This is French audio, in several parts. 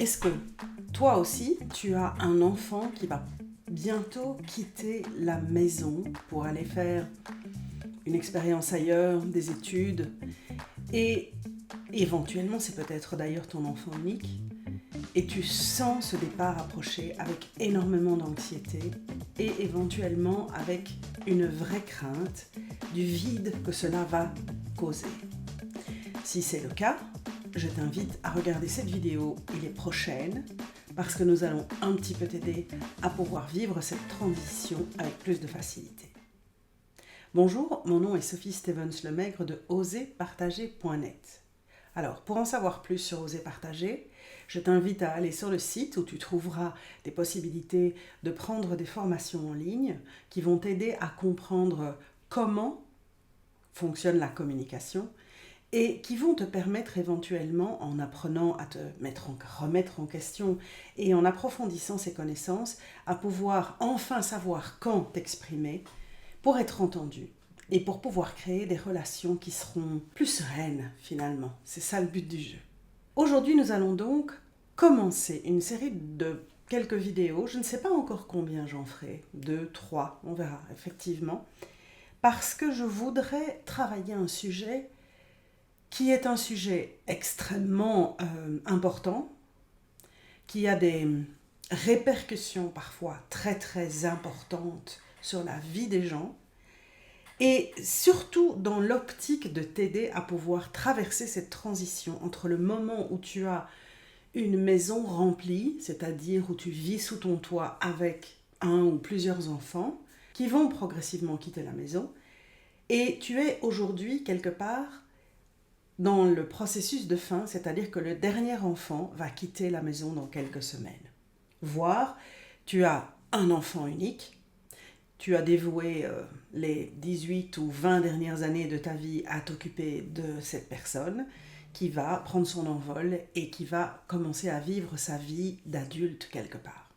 Est-ce que toi aussi, tu as un enfant qui va bientôt quitter la maison pour aller faire une expérience ailleurs, des études, et éventuellement, c'est peut-être d'ailleurs ton enfant unique, et tu sens ce départ approcher avec énormément d'anxiété et éventuellement avec une vraie crainte du vide que cela va causer. Si c'est le cas, je t'invite à regarder cette vidéo et les prochaines parce que nous allons un petit peu t'aider à pouvoir vivre cette transition avec plus de facilité. Bonjour, mon nom est Sophie Stevens-Lemaigre de oserpartager.net. Alors, pour en savoir plus sur Oser Partager, je t'invite à aller sur le site où tu trouveras des possibilités de prendre des formations en ligne qui vont t'aider à comprendre comment fonctionne la communication et qui vont te permettre éventuellement, en apprenant à te remettre en question et en approfondissant ces connaissances, à pouvoir enfin savoir quand t'exprimer pour être entendu et pour pouvoir créer des relations qui seront plus sereines finalement. C'est ça le but du jeu. Aujourd'hui, nous allons donc commencer une série de quelques vidéos. Je ne sais pas encore combien j'en ferai, 2, 3, on verra effectivement, parce que je voudrais travailler un sujet qui est un sujet extrêmement important, qui a des répercussions parfois très très importantes sur la vie des gens, et surtout dans l'optique de t'aider à pouvoir traverser cette transition entre le moment où tu as une maison remplie, c'est-à-dire où tu vis sous ton toit avec un ou plusieurs enfants qui vont progressivement quitter la maison, et tu es aujourd'hui quelque part dans le processus de fin, c'est-à-dire que le dernier enfant va quitter la maison dans quelques semaines. Voire, tu as un enfant unique, tu as dévoué les 18 ou 20 dernières années de ta vie à t'occuper de cette personne qui va prendre son envol et qui va commencer à vivre sa vie d'adulte quelque part.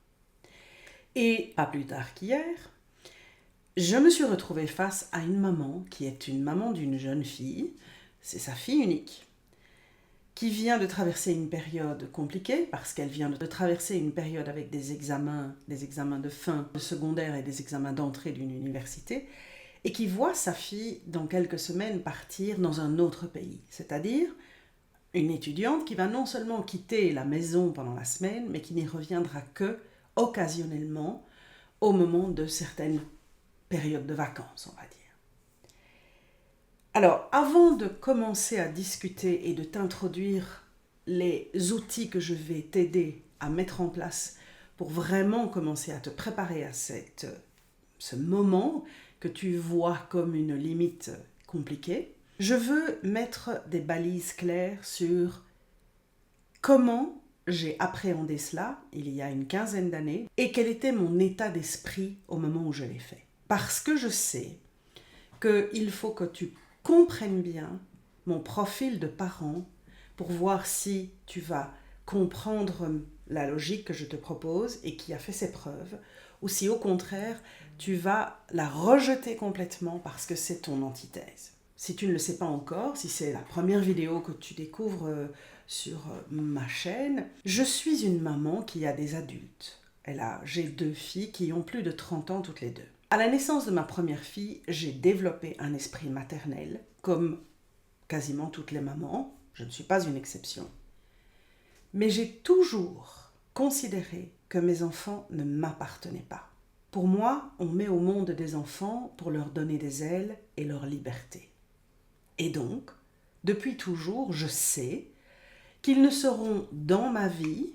Et pas plus tard qu'hier, je me suis retrouvée face à une maman qui est une maman d'une jeune fille, c'est sa fille unique, qui vient de traverser une période compliquée parce qu'elle vient de traverser une période avec des examens de fin de secondaire et des examens d'entrée d'une université, et qui voit sa fille dans quelques semaines partir dans un autre pays, c'est-à-dire une étudiante qui va non seulement quitter la maison pendant la semaine, mais qui n'y reviendra que occasionnellement au moment de certaines périodes de vacances, on va dire. Alors, avant de commencer à discuter et de t'introduire les outils que je vais t'aider à mettre en place pour vraiment commencer à te préparer à ce moment que tu vois comme une limite compliquée, je veux mettre des balises claires sur comment j'ai appréhendé cela il y a une quinzaine d'années et quel était mon état d'esprit au moment où je l'ai fait. Parce que je sais qu'il faut que tu comprennes bien mon profil de parent pour voir si tu vas comprendre la logique que je te propose et qui a fait ses preuves, ou si au contraire, tu vas la rejeter complètement parce que c'est ton antithèse. Si tu ne le sais pas encore, si c'est la première vidéo que tu découvres sur ma chaîne, je suis une maman qui a des adultes. J'ai 2 filles qui ont plus de 30 ans toutes les deux. À la naissance de ma première fille, j'ai développé un esprit maternel, comme quasiment toutes les mamans, je ne suis pas une exception. Mais j'ai toujours considéré que mes enfants ne m'appartenaient pas. Pour moi, on met au monde des enfants pour leur donner des ailes et leur liberté. Et donc, depuis toujours, je sais qu'ils ne seront dans ma vie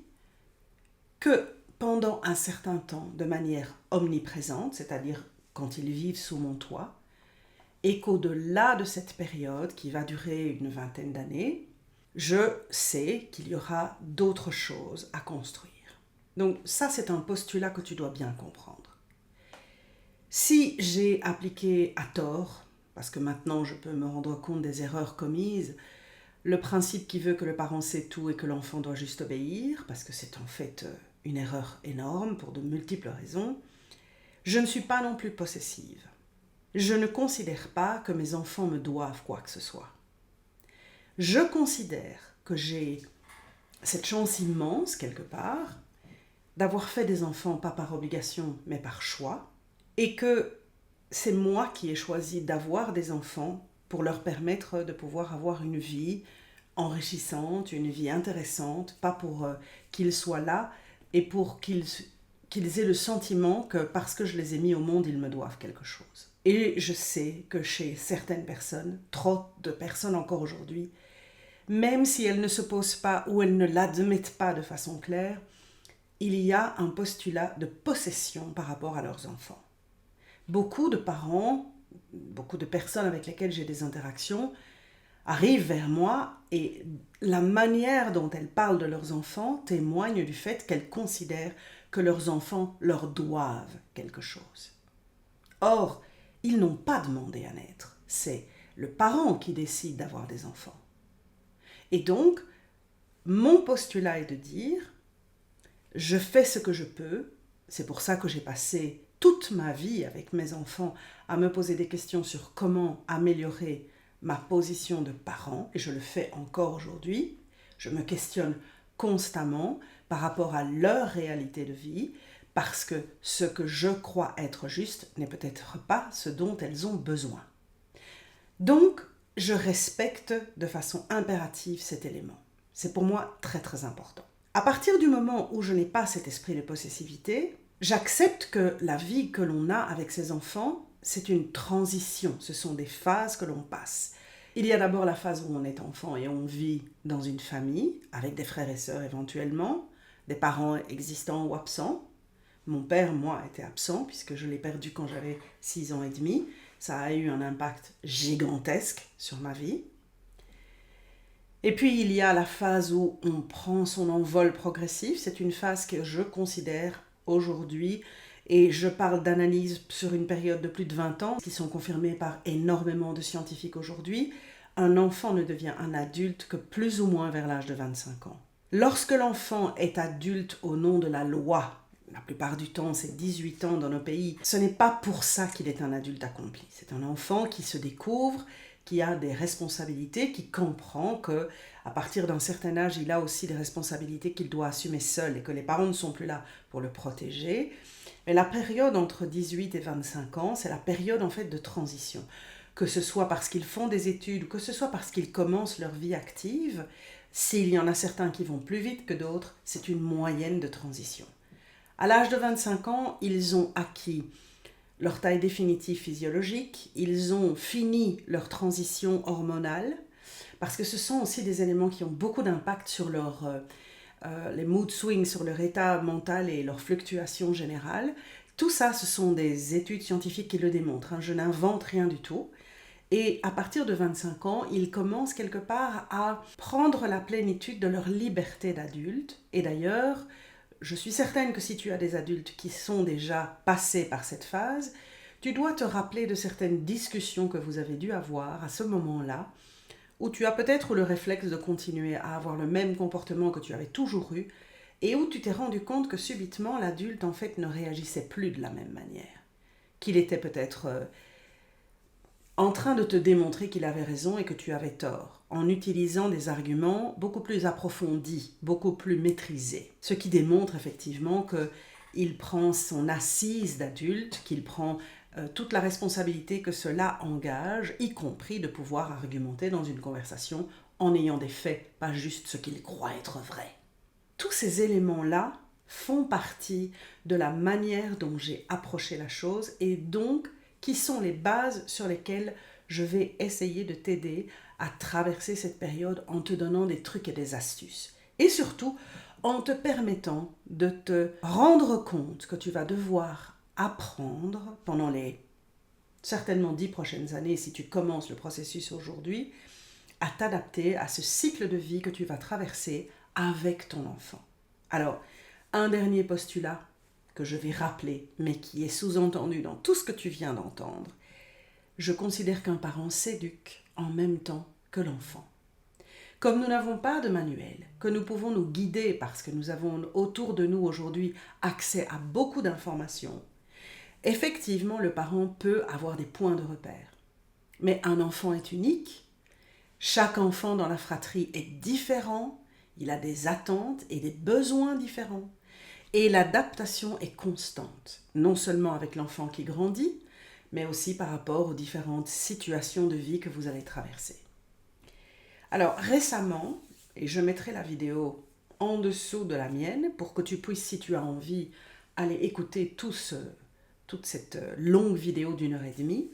que pendant un certain temps de manière omniprésente, c'est-à-dire quand ils vivent sous mon toit, et qu'au-delà de cette période qui va durer une vingtaine d'années, je sais qu'il y aura d'autres choses à construire. Donc ça, c'est un postulat que tu dois bien comprendre. Si j'ai appliqué à tort, parce que maintenant je peux me rendre compte des erreurs commises, le principe qui veut que le parent sait tout et que l'enfant doit juste obéir, parce que c'est en fait une erreur énorme pour de multiples raisons, je ne suis pas non plus possessive. Je ne considère pas que mes enfants me doivent quoi que ce soit. Je considère que j'ai cette chance immense, quelque part, d'avoir fait des enfants pas par obligation, mais par choix, et que c'est moi qui ai choisi d'avoir des enfants pour leur permettre de pouvoir avoir une vie enrichissante, une vie intéressante, pas pour qu'ils soient là et pour qu'ils aient le sentiment que parce que je les ai mis au monde, ils me doivent quelque chose. Et je sais que chez certaines personnes, trop de personnes encore aujourd'hui, même si elles ne se posent pas ou elles ne l'admettent pas de façon claire, il y a un postulat de possession par rapport à leurs enfants. Beaucoup de parents, beaucoup de personnes avec lesquelles j'ai des interactions arrivent vers moi et la manière dont elles parlent de leurs enfants témoigne du fait qu'elles considèrent que leurs enfants leur doivent quelque chose. Or, ils n'ont pas demandé à naître, c'est le parent qui décide d'avoir des enfants. Et donc, mon postulat est de dire, je fais ce que je peux, c'est pour ça que j'ai passé toute ma vie avec mes enfants à me poser des questions sur comment améliorer ma position de parent, et je le fais encore aujourd'hui. Je me questionne constamment par rapport à leur réalité de vie, parce que ce que je crois être juste n'est peut-être pas ce dont elles ont besoin. Donc, je respecte de façon impérative cet élément. C'est pour moi très très important. À partir du moment où je n'ai pas cet esprit de possessivité, j'accepte que la vie que l'on a avec ses enfants, c'est une transition, ce sont des phases que l'on passe. Il y a d'abord la phase où on est enfant et on vit dans une famille, avec des frères et sœurs éventuellement, des parents existants ou absents. Mon père, moi, était absent puisque je l'ai perdu quand j'avais 6 ans et demi. Ça a eu un impact gigantesque sur ma vie. Et puis il y a la phase où on prend son envol progressif. C'est une phase que je considère aujourd'hui, et je parle d'analyses sur une période de plus de 20 ans, qui sont confirmées par énormément de scientifiques aujourd'hui. Un enfant ne devient un adulte que plus ou moins vers l'âge de 25 ans. Lorsque l'enfant est adulte au nom de la loi, la plupart du temps c'est 18 ans dans nos pays, ce n'est pas pour ça qu'il est un adulte accompli. C'est un enfant qui se découvre, qui a des responsabilités, qui comprend que à partir d'un certain âge, il a aussi des responsabilités qu'il doit assumer seul et que les parents ne sont plus là pour le protéger. Mais la période entre 18 et 25 ans, c'est la période en fait de transition. Que ce soit parce qu'ils font des études, que ce soit parce qu'ils commencent leur vie active, s'il y en a certains qui vont plus vite que d'autres, c'est une moyenne de transition. À l'âge de 25 ans, ils ont acquis leur taille définitive physiologique, ils ont fini leur transition hormonale, parce que ce sont aussi des éléments qui ont beaucoup d'impact sur les mood swings, sur leur état mental et leur fluctuation générale. Tout ça, ce sont des études scientifiques qui le démontrent, hein. Je n'invente rien du tout. Et à partir de 25 ans, ils commencent quelque part à prendre la plénitude de leur liberté d'adulte. Et d'ailleurs, je suis certaine que si tu as des adultes qui sont déjà passés par cette phase, tu dois te rappeler de certaines discussions que vous avez dû avoir à ce moment-là, où tu as peut-être le réflexe de continuer à avoir le même comportement que tu avais toujours eu, et où tu t'es rendu compte que subitement l'adulte en fait ne réagissait plus de la même manière, qu'il était peut-être en train de te démontrer qu'il avait raison et que tu avais tort, en utilisant des arguments beaucoup plus approfondis, beaucoup plus maîtrisés. Ce qui démontre effectivement qu'il prend son assise d'adulte, qu'il prend toute la responsabilité que cela engage, y compris de pouvoir argumenter dans une conversation en ayant des faits, pas juste ce qu'il croit être vrai. Tous ces éléments-là font partie de la manière dont j'ai approché la chose et donc qui sont les bases sur lesquelles je vais essayer de t'aider à traverser cette période en te donnant des trucs et des astuces. Et surtout, en te permettant de te rendre compte que tu vas devoir apprendre pendant les certainement 10 prochaines années, si tu commences le processus aujourd'hui, à t'adapter à ce cycle de vie que tu vas traverser avec ton enfant. Alors, un dernier postulat que je vais rappeler, mais qui est sous-entendu dans tout ce que tu viens d'entendre. Je considère qu'un parent s'éduque en même temps que l'enfant. Comme nous n'avons pas de manuel, que nous pouvons nous guider parce que nous avons autour de nous aujourd'hui accès à beaucoup d'informations, effectivement, le parent peut avoir des points de repère. Mais un enfant est unique, chaque enfant dans la fratrie est différent, il a des attentes et des besoins différents. Et l'adaptation est constante, non seulement avec l'enfant qui grandit, mais aussi par rapport aux différentes situations de vie que vous allez traverser. Alors récemment, et je mettrai la vidéo en dessous de la mienne pour que tu puisses, si tu as envie, aller écouter toute cette longue vidéo d'1 h 30,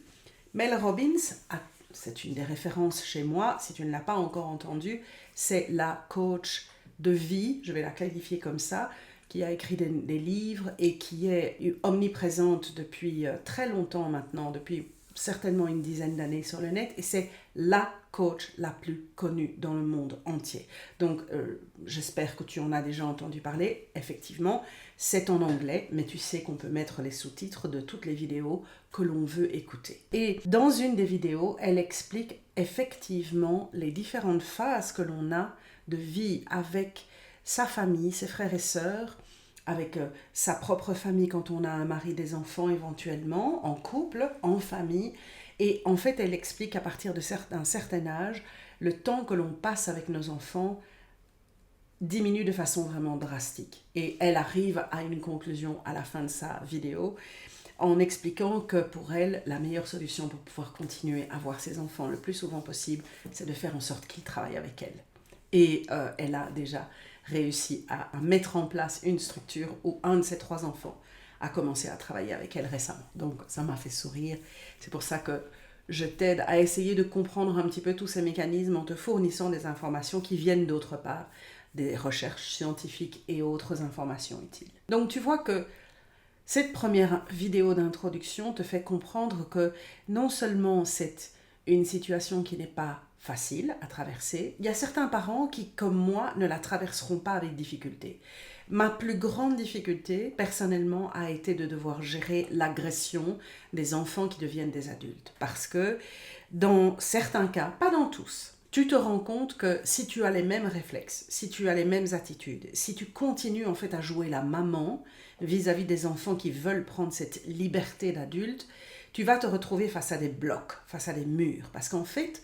Mel Robbins, c'est une des références chez moi, si tu ne l'as pas encore entendue, c'est la coach de vie, je vais la qualifier comme ça, qui a écrit des livres et qui est omniprésente depuis très longtemps maintenant, depuis certainement une dizaine d'années sur le net, et c'est la coach la plus connue dans le monde entier. Donc, j'espère que tu en as déjà entendu parler. Effectivement, c'est en anglais, mais tu sais qu'on peut mettre les sous-titres de toutes les vidéos que l'on veut écouter. Et dans une des vidéos, elle explique effectivement les différentes phases que l'on a de vie avec sa famille, ses frères et sœurs, avec sa propre famille quand on a un mari, des enfants éventuellement, en couple, en famille. Et en fait, elle explique à partir d'un certain âge, le temps que l'on passe avec nos enfants diminue de façon vraiment drastique. Et elle arrive à une conclusion à la fin de sa vidéo en expliquant que pour elle, la meilleure solution pour pouvoir continuer à voir ses enfants le plus souvent possible, c'est de faire en sorte qu'ils travaillent avec elle. Et elle a déjà réussi à mettre en place une structure où un de ses 3 enfants a commencé à travailler avec elle récemment. Donc ça m'a fait sourire. C'est pour ça que je t'aide à essayer de comprendre un petit peu tous ces mécanismes en te fournissant des informations qui viennent d'autre part, des recherches scientifiques et autres informations utiles. Donc tu vois que cette première vidéo d'introduction te fait comprendre que non seulement c'est une situation qui n'est pas facile à traverser, il y a certains parents qui, comme moi, ne la traverseront pas avec difficulté. Ma plus grande difficulté, personnellement, a été de devoir gérer l'agression des enfants qui deviennent des adultes. Parce que, dans certains cas, pas dans tous, tu te rends compte que si tu as les mêmes réflexes, si tu as les mêmes attitudes, si tu continues en fait à jouer la maman vis-à-vis des enfants qui veulent prendre cette liberté d'adulte, tu vas te retrouver face à des blocs, face à des murs. Parce qu'en fait,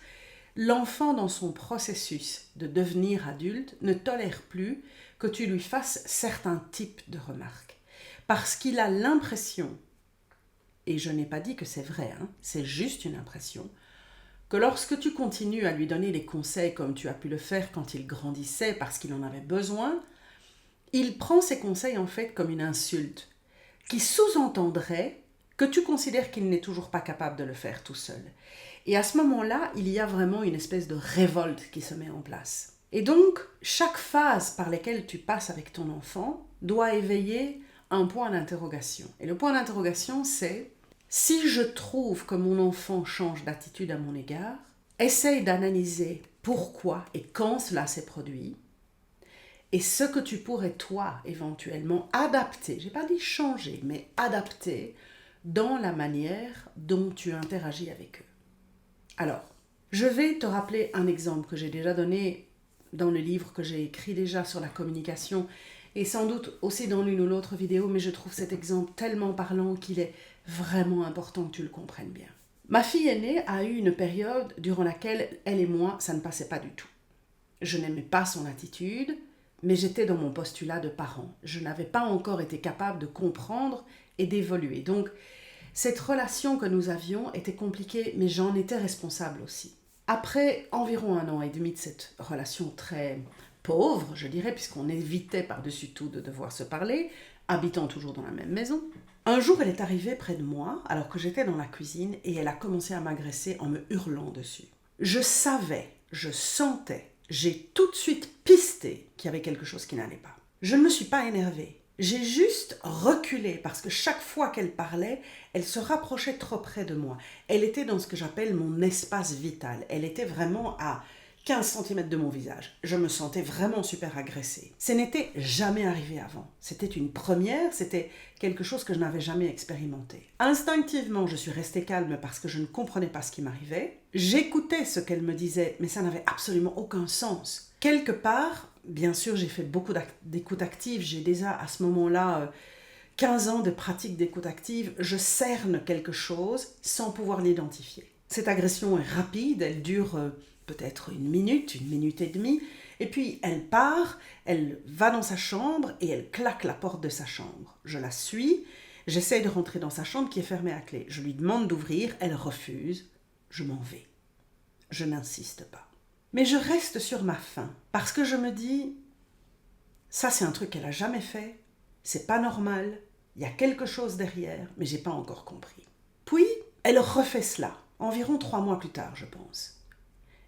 l'enfant dans son processus de devenir adulte ne tolère plus que tu lui fasses certains types de remarques. Parce qu'il a l'impression, et je n'ai pas dit que c'est vrai, c'est juste une impression, que lorsque tu continues à lui donner des conseils comme tu as pu le faire quand il grandissait parce qu'il en avait besoin, il prend ces conseils en fait comme une insulte, qui sous-entendrait que tu considères qu'il n'est toujours pas capable de le faire tout seul. Et à ce moment-là, il y a vraiment une espèce de révolte qui se met en place. Et donc, chaque phase par laquelle tu passes avec ton enfant doit éveiller un point d'interrogation. Et le point d'interrogation, c'est: si je trouve que mon enfant change d'attitude à mon égard, essaye d'analyser pourquoi et quand cela s'est produit, et ce que tu pourrais, toi, éventuellement adapter, j'ai pas dit changer, mais adapter dans la manière dont tu interagis avec eux. Alors, je vais te rappeler un exemple que j'ai déjà donné dans le livre que j'ai écrit déjà sur la communication et sans doute aussi dans l'une ou l'autre vidéo, mais je trouve cet exemple tellement parlant qu'il est vraiment important que tu le comprennes bien. Ma fille aînée a eu une période durant laquelle elle et moi, ça ne passait pas du tout. Je n'aimais pas son attitude, mais j'étais dans mon postulat de parent. Je n'avais pas encore été capable de comprendre et d'évoluer. Donc, cette relation que nous avions était compliquée, mais j'en étais responsable aussi. Après environ 1 an et demi de cette relation très pauvre, je dirais, puisqu'on évitait par-dessus tout de devoir se parler, habitant toujours dans la même maison, un jour elle est arrivée près de moi, alors que j'étais dans la cuisine, et elle a commencé à m'agresser en me hurlant dessus. Je savais, je sentais, j'ai tout de suite pisté qu'il y avait quelque chose qui n'allait pas. Je ne me suis pas énervée. J'ai juste reculé parce que chaque fois qu'elle parlait, elle se rapprochait trop près de moi. Elle était dans ce que j'appelle mon espace vital. Elle était vraiment à 15 cm de mon visage. Je me sentais vraiment super agressée. Ce n'était jamais arrivé avant. C'était une première, c'était quelque chose que je n'avais jamais expérimenté. Instinctivement, je suis restée calme parce que je ne comprenais pas ce qui m'arrivait. J'écoutais ce qu'elle me disait, mais ça n'avait absolument aucun sens. Quelque part, bien sûr, j'ai fait beaucoup d'écoute active. J'ai déjà, à ce moment-là, 15 ans de pratique d'écoute active. Je cerne quelque chose sans pouvoir l'identifier. Cette agression est rapide, elle dure peut-être 1 minute et demie. Et puis elle part, elle va dans sa chambre et elle claque la porte de sa chambre. Je la suis, j'essaie de rentrer dans sa chambre qui est fermée à clé. Je lui demande d'ouvrir, elle refuse, je m'en vais. Je n'insiste pas. Mais je reste sur ma faim parce que je me dis, ça c'est un truc qu'elle n'a jamais fait, c'est pas normal, il y a quelque chose derrière, mais j'ai pas encore compris. Puis, elle refait cela, environ 3 mois plus tard, je pense.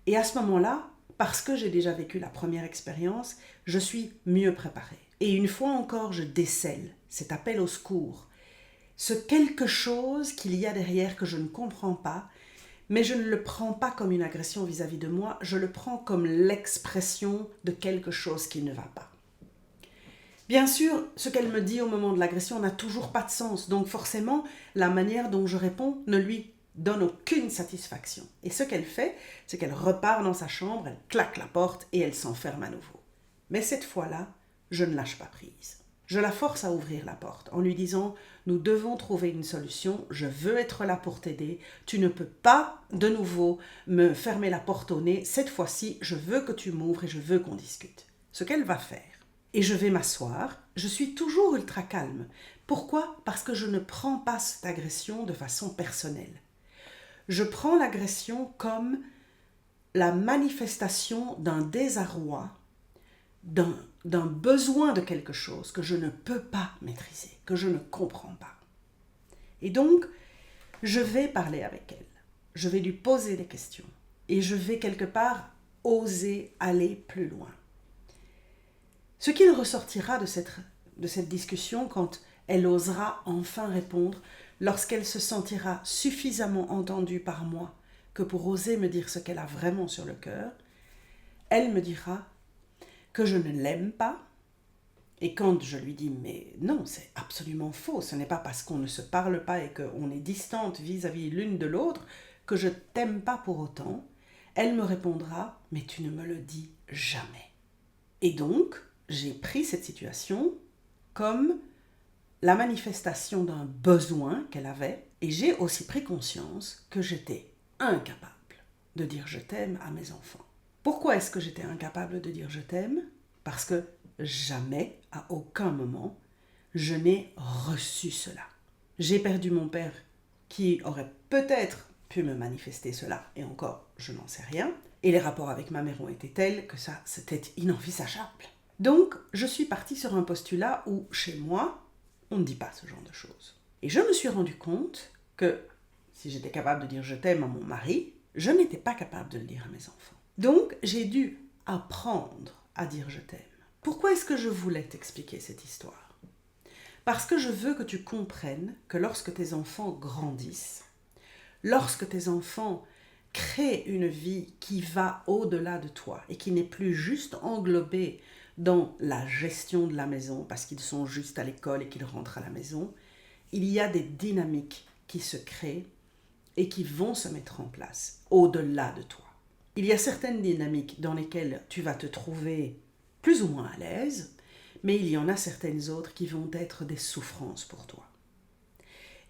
Et à ce moment-là, parce que j'ai déjà vécu la première expérience, je suis mieux préparée. Et une fois encore, je décèle cet appel au secours, ce quelque chose qu'il y a derrière que je ne comprends pas, mais je ne le prends pas comme une agression vis-à-vis de moi, je le prends comme l'expression de quelque chose qui ne va pas. Bien sûr, ce qu'elle me dit au moment de l'agression n'a toujours pas de sens, donc forcément, la manière dont je réponds ne lui donne aucune satisfaction. Et ce qu'elle fait, c'est qu'elle repart dans sa chambre, elle claque la porte et elle s'enferme à nouveau. Mais cette fois-là, je ne lâche pas prise. Je la force à ouvrir la porte en lui disant « Nous devons trouver une solution, je veux être là pour t'aider, tu ne peux pas de nouveau me fermer la porte au nez, cette fois-ci, je veux que tu m'ouvres et je veux qu'on discute. » Ce qu'elle va faire. Et je vais m'asseoir, je suis toujours ultra calme. Pourquoi ? Parce que je ne prends pas cette agression de façon personnelle. Je prends l'agression comme la manifestation d'un désarroi, d'un besoin de quelque chose que je ne peux pas maîtriser, que je ne comprends pas. Et donc, je vais parler avec elle, je vais lui poser des questions et je vais quelque part oser aller plus loin. Ce qu'il ressortira de cette discussion quand elle osera enfin répondre, lorsqu'elle se sentira suffisamment entendue par moi que pour oser me dire ce qu'elle a vraiment sur le cœur, elle me dira que je ne l'aime pas. Et quand je lui dis « mais non, c'est absolument faux, ce n'est pas parce qu'on ne se parle pas et qu'on est distante vis-à-vis l'une de l'autre que je t'aime pas pour autant », elle me répondra « mais tu ne me le dis jamais ». Et donc, j'ai pris cette situation comme la manifestation d'un besoin qu'elle avait et j'ai aussi pris conscience que j'étais incapable de dire je t'aime à mes enfants. Pourquoi est-ce que j'étais incapable de dire je t'aime ? Parce que jamais, à aucun moment, je n'ai reçu cela. J'ai perdu mon père qui aurait peut-être pu me manifester cela, et encore, je n'en sais rien. Et les rapports avec ma mère ont été tels que ça, c'était inenvisageable. Donc, je suis partie sur un postulat où, chez moi, on ne dit pas ce genre de choses. Et je me suis rendu compte que si j'étais capable de dire je t'aime à mon mari, je n'étais pas capable de le dire à mes enfants. Donc, j'ai dû apprendre à dire je t'aime. Pourquoi est-ce que je voulais t'expliquer cette histoire ? Parce que je veux que tu comprennes que lorsque tes enfants grandissent, lorsque tes enfants créent une vie qui va au-delà de toi et qui n'est plus juste englobée dans la gestion de la maison parce qu'ils sont juste à l'école et qu'ils rentrent à la maison, il y a des dynamiques qui se créent et qui vont se mettre en place au-delà de toi. Il y a certaines dynamiques dans lesquelles tu vas te trouver plus ou moins à l'aise, mais il y en a certaines autres qui vont être des souffrances pour toi.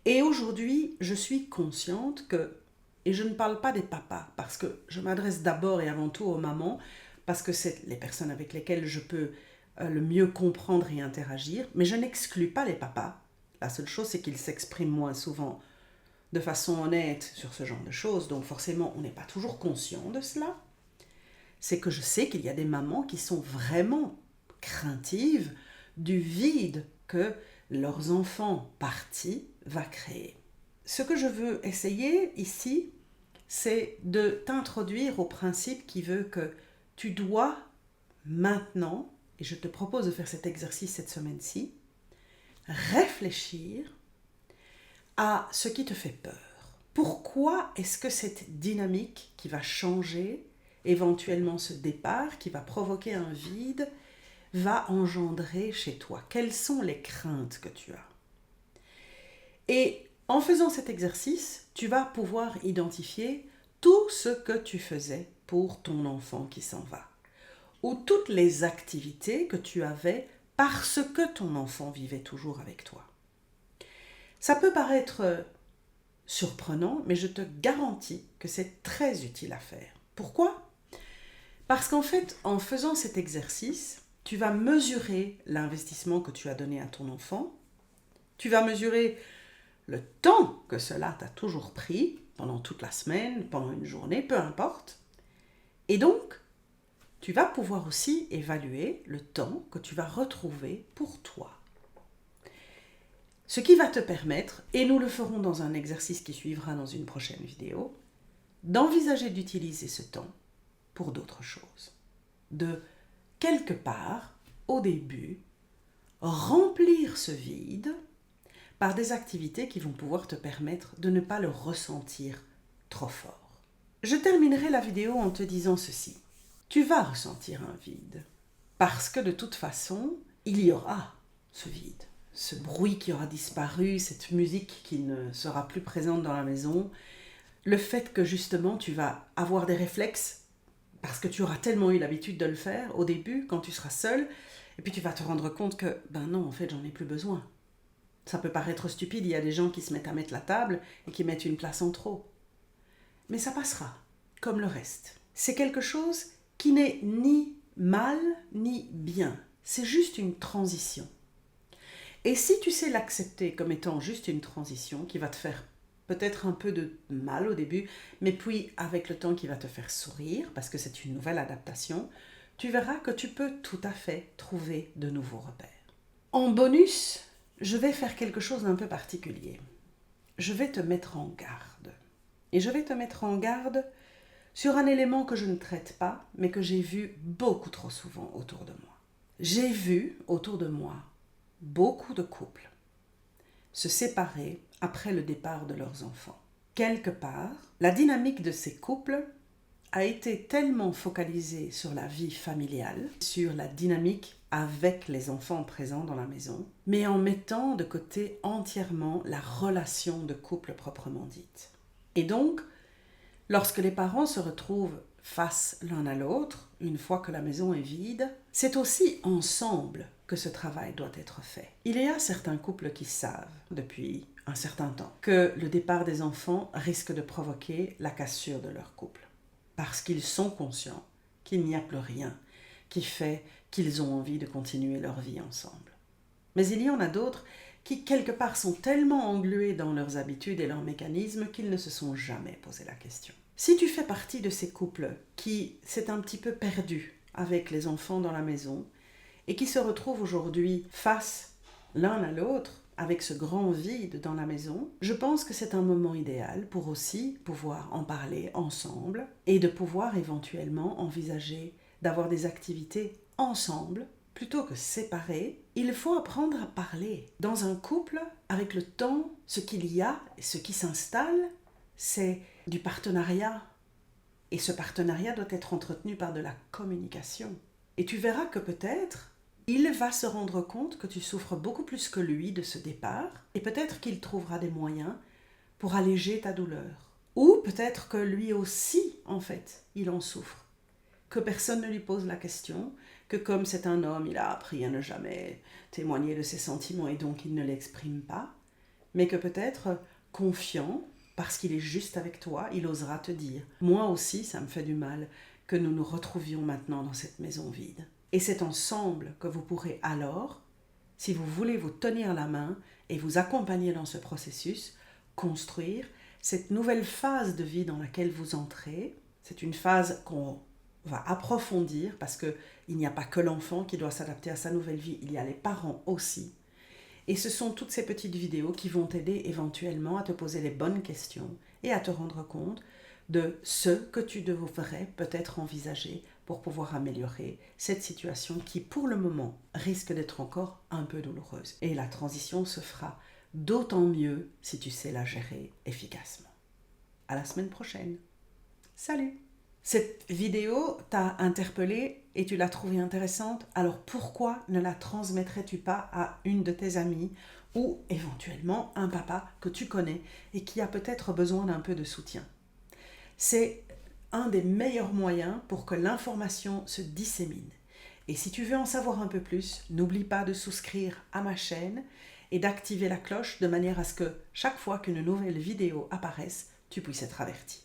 Et aujourd'hui, je suis consciente que, et je ne parle pas des papas, parce que je m'adresse d'abord et avant tout aux mamans, parce que c'est les personnes avec lesquelles je peux le mieux comprendre et interagir, mais je n'exclus pas les papas. La seule chose, c'est qu'ils s'expriment moins souvent de façon honnête sur ce genre de choses, donc forcément, on n'est pas toujours conscient de cela. C'est que je sais qu'il y a des mamans qui sont vraiment craintives du vide que leurs enfants partis va créer. Ce que je veux essayer ici, c'est de t'introduire au principe qui veut que tu dois maintenant, et je te propose de faire cet exercice cette semaine-ci, réfléchir à ce qui te fait peur. Pourquoi est-ce que cette dynamique qui va changer, éventuellement ce départ, qui va provoquer un vide, va engendrer chez toi? Quelles sont les craintes que tu as? Et en faisant cet exercice, tu vas pouvoir identifier tout ce que tu faisais pour ton enfant qui s'en va, ou toutes les activités que tu avais parce que ton enfant vivait toujours avec toi. Ça peut paraître surprenant, mais je te garantis que c'est très utile à faire. Pourquoi ? Parce qu'en fait, en faisant cet exercice, tu vas mesurer l'investissement que tu as donné à ton enfant, tu vas mesurer le temps que cela t'a toujours pris, pendant toute la semaine, pendant une journée, peu importe. Et donc, tu vas pouvoir aussi évaluer le temps que tu vas retrouver pour toi. Ce qui va te permettre, et nous le ferons dans un exercice qui suivra dans une prochaine vidéo, d'envisager d'utiliser ce temps pour d'autres choses. De, quelque part, au début, remplir ce vide par des activités qui vont pouvoir te permettre de ne pas le ressentir trop fort. Je terminerai la vidéo en te disant ceci. Tu vas ressentir un vide, parce que de toute façon, il y aura ce vide. Ce bruit qui aura disparu, cette musique qui ne sera plus présente dans la maison, le fait que justement tu vas avoir des réflexes, parce que tu auras tellement eu l'habitude de le faire au début, quand tu seras seul, et puis tu vas te rendre compte que, ben non, en fait, j'en ai plus besoin. Ça peut paraître stupide, il y a des gens qui se mettent à mettre la table et qui mettent une place en trop. Mais ça passera, comme le reste. C'est quelque chose qui n'est ni mal ni bien. C'est juste une transition. Et si tu sais l'accepter comme étant juste une transition qui va te faire peut-être un peu de mal au début, mais puis avec le temps qui va te faire sourire, parce que c'est une nouvelle adaptation, tu verras que tu peux tout à fait trouver de nouveaux repères. En bonus, je vais faire quelque chose d'un peu particulier. Je vais te mettre en garde. Et je vais te mettre en garde sur un élément que je ne traite pas, mais que j'ai vu beaucoup trop souvent autour de moi. J'ai vu autour de moi beaucoup de couples se séparer après le départ de leurs enfants. Quelque part, la dynamique de ces couples a été tellement focalisée sur la vie familiale, sur la dynamique avec les enfants présents dans la maison, mais en mettant de côté entièrement la relation de couple proprement dite. Et donc, lorsque les parents se retrouvent face l'un à l'autre, une fois que la maison est vide, c'est aussi ensemble que ce travail doit être fait. Il y a certains couples qui savent, depuis un certain temps, que le départ des enfants risque de provoquer la cassure de leur couple, parce qu'ils sont conscients qu'il n'y a plus rien qui fait qu'ils ont envie de continuer leur vie ensemble. Mais il y en a d'autres qui, quelque part, sont tellement englués dans leurs habitudes et leurs mécanismes qu'ils ne se sont jamais posé la question. Si tu fais partie de ces couples qui s'est un petit peu perdu avec les enfants dans la maison et qui se retrouvent aujourd'hui face l'un à l'autre avec ce grand vide dans la maison, je pense que c'est un moment idéal pour aussi pouvoir en parler ensemble et de pouvoir éventuellement envisager d'avoir des activités ensemble plutôt que séparés. Il faut apprendre à parler. Dans un couple, avec le temps, ce qu'il y a, ce qui s'installe, c'est du partenariat. Et ce partenariat doit être entretenu par de la communication. Et tu verras que peut-être, il va se rendre compte que tu souffres beaucoup plus que lui de ce départ, et peut-être qu'il trouvera des moyens pour alléger ta douleur. Ou peut-être que lui aussi, en fait, il en souffre. Que personne ne lui pose la question, que comme c'est un homme, il a appris à ne jamais témoigner de ses sentiments et donc il ne l'exprime pas, mais que peut-être confiant, parce qu'il est juste avec toi, il osera te dire « Moi aussi, ça me fait du mal que nous nous retrouvions maintenant dans cette maison vide. » Et c'est ensemble que vous pourrez alors, si vous voulez vous tenir la main et vous accompagner dans ce processus, construire cette nouvelle phase de vie dans laquelle vous entrez. C'est une phase qu'on va approfondir parce qu'il n'y a pas que l'enfant qui doit s'adapter à sa nouvelle vie, il y a les parents aussi. Et ce sont toutes ces petites vidéos qui vont t'aider éventuellement à te poser les bonnes questions et à te rendre compte de ce que tu devrais peut-être envisager pour pouvoir améliorer cette situation qui, pour le moment, risque d'être encore un peu douloureuse. Et la transition se fera d'autant mieux si tu sais la gérer efficacement. À la semaine prochaine. Salut! Cette vidéo t'a interpellé et tu l'as trouvée intéressante, alors pourquoi ne la transmettrais-tu pas à une de tes amies ou éventuellement un papa que tu connais et qui a peut-être besoin d'un peu de soutien? C'est un des meilleurs moyens pour que l'information se dissémine. Et si tu veux en savoir un peu plus, n'oublie pas de souscrire à ma chaîne et d'activer la cloche de manière à ce que chaque fois qu'une nouvelle vidéo apparaisse, tu puisses être averti.